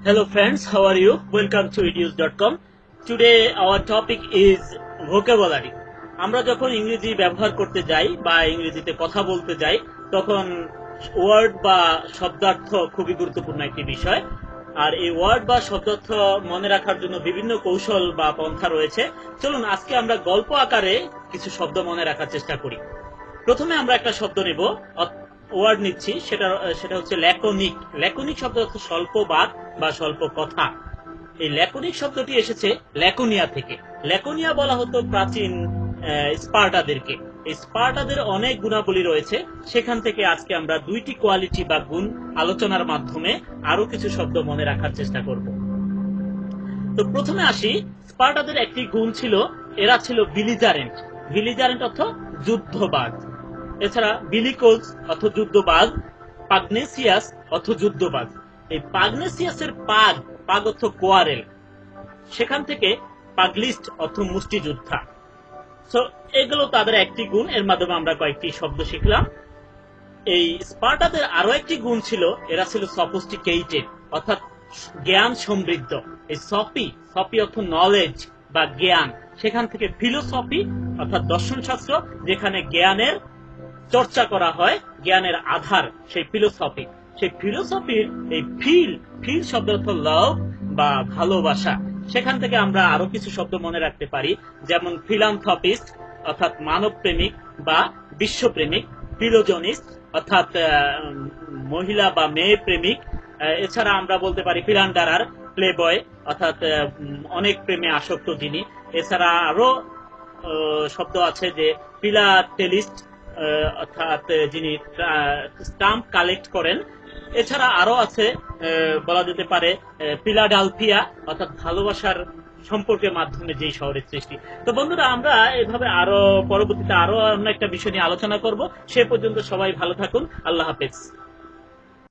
Hello friends, how are you? Welcome to edu.com. Today our topic is vocabulary. আমরা যখন ইংরেজি ব্যবহার করতে যাই বা ইংরেজিতে কথা বলতে যাই তখন ওয়ার্ড বা শব্দার্থ খুবই গুরুত্বপূর্ণ একটি বিষয়। আর এই ওয়ার্ড বা শব্দার্থ মনে রাখার জন্য বিভিন্ন কৌশল বা পন্থা রয়েছে। চলুন আজকে আমরা গল্প আকারে কিছু শব্দ মনে রাখার চেষ্টা করি। প্রথমে আমরা একটা শব্দ নেব, ওয়ার্ড নিচ্ছি, সেটা হচ্ছে ল্যাকোনিক। ল্যাকোনিক শব্দ অর্থ স্বল্প বাক বা স্বল্প কথা। এই ল্যাকোনিক শব্দটি এসেছে ল্যাকোনিয়া থেকে। ল্যাকোনিয়া বলা হতো প্রাচীন স্পার্টাদেরকে। এই স্পার্টাদের অনেক গুণাবলী রয়েছে, সেখান থেকে আজকে আমরা দুইটি কোয়ালিটি বা গুণ আলোচনার মাধ্যমে আরো কিছু শব্দ মনে রাখার চেষ্টা করব। তো প্রথমে আসি, স্পার্টাদের একটি গুণ ছিল, এরা ছিল বিলিজারেন্ট। বিলিজারেন্ট অর্থ যুদ্ধবাজ। এছাড়া বিলিকোজ অর্থ যুদ্ধবাজ, পাগনেসিয়াস অর্থ যুদ্ধবাজ। এই পাগনেসিয়াসের পাগ পাগ অর্থ কোয়ারেল, সেখান থেকে পাগলিস্ট অর্থ মুষ্টিযোদ্ধা। সো এগুলো তাদের একটি গুণ, এর মাধ্যমে আমরা কয়েকটি শব্দ শিখলাম। এই স্পার্টাদের আরো একটি গুণ ছিল, এরা ছিল সফিস্টিকেটেড অর্থাৎ জ্ঞান সমৃদ্ধ। এই সফি অর্থ নলেজ বা জ্ঞান, সেখান থেকে ফিলোসফি অর্থাৎ দর্শন শাস্ত্র, যেখানে জ্ঞানের চর্চা করা হয়, জ্ঞানের আধার সেই ফিলোসফি। সেই ফিলোসফির এই ফিল শব্দ অর্থ লাভ বা ভালোবাসা। সেখান থেকে আমরা আরো কিছু শব্দ মনে রাখতে পারি, যেমন ফিলান্থ্রপিস্ট অর্থাৎ মানব প্রেমিক বা বিশ্বপ্রেমিক, ফিলোজনিস্ট অর্থাৎ মহিলা বা মেয়ে প্রেমিক। এছাড়া আমরা বলতে পারি ফিলান্ডারার, প্লেবয় অর্থাৎ অনেক প্রেমে আসক্ত যিনি। এছাড়া আরো শব্দ আছে যে ফিলাটেলিস্ট অর্থাৎ যিনি স্টাম্প কালেক্ট করেন। এছাড়া আরো আছে বলা যেতে পারে ফিলাডেলফিয়া অর্থাৎ ভালোবাসার সম্পর্কের মাধ্যমে যেই শহরের সৃষ্টি। তো বন্ধুরা, আমরা এভাবে আরো পরবর্তীতে আরো অন্য একটা বিষয় নিয়ে আলোচনা করব। সে পর্যন্ত সবাই ভালো থাকুন। আল্লাহ হাফেজ।